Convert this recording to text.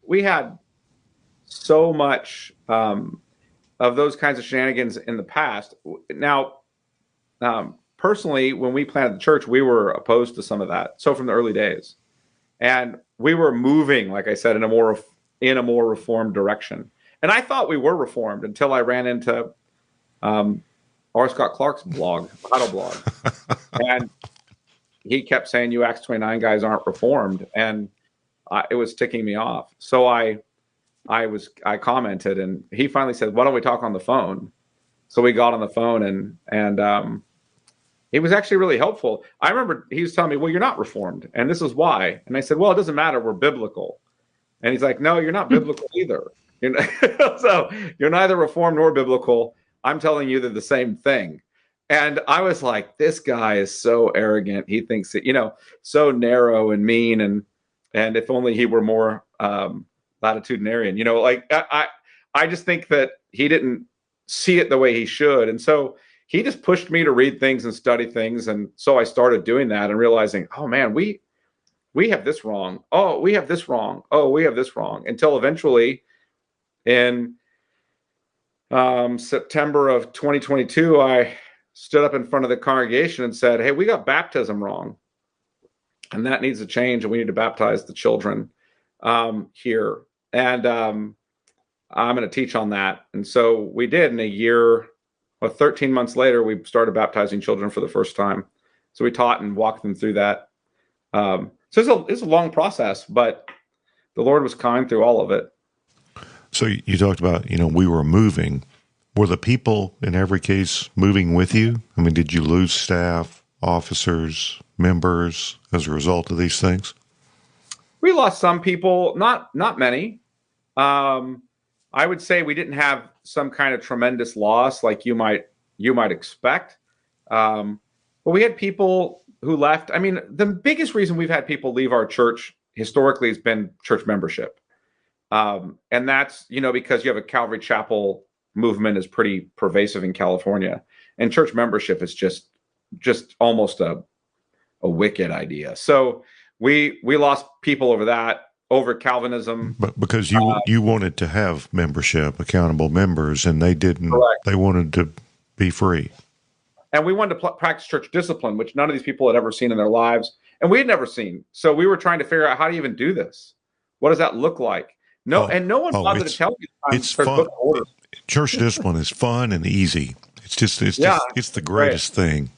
we had so much of those kinds of shenanigans in the past. Now, personally, when we planted the church, we were opposed to some of that. So from the early days, and we were moving, like I said, in a more reformed direction. And I thought we were reformed until I ran into R. Scott Clark's blog, Bible blog, and he kept saying, "You Acts 29 guys aren't reformed," and it was ticking me off. So I commented, and he finally said, "Why don't we talk on the phone?" So we got on the phone, and it was actually really helpful. I remember he was telling me, "Well, you're not reformed, and this is why." And I said, "Well, it doesn't matter. We're biblical." And he's like, "No, you're not biblical either. So you're neither reformed nor biblical. I'm telling you they're the same thing." And I was like, "This guy is so arrogant. He thinks that, so narrow and mean, and if only he were more latitudinarian. I just think that he didn't see it the way he should, and so." He just pushed me to read things and study things. And so I started doing that and realizing, oh man, we have this wrong. Oh, we have this wrong. Oh, we have this wrong. Until eventually in September of 2022, I stood up in front of the congregation and said, "Hey, we got baptism wrong. And that needs to change. And we need to baptize the children here. And I'm going to teach on that." And so we did. In a year, 13 months later, we started baptizing children for the first time. So we taught and walked them through that. So it's a long process, but the Lord was kind through all of it. So you talked about, we were moving. Were the people in every case moving with you? I mean, did you lose staff, officers, members as a result of these things? We lost some people, not many. I would say we didn't have some kind of tremendous loss like you might expect. But we had people who left. I mean, the biggest reason we've had people leave our church historically has been church membership. And that's, because you have a Calvary Chapel movement is pretty pervasive in California, and church membership is just almost a wicked idea. So we lost people over that. Over Calvinism, but because you wanted to have membership, accountable members, and they didn't. Correct. They wanted to be free, and we wanted to practice church discipline, which none of these people had ever seen in their lives, and we had never seen. So we were trying to figure out, how do you even do this? What does that look like? And no one bothered to tell me. It's fun. Church discipline is fun and easy. It's the greatest thing.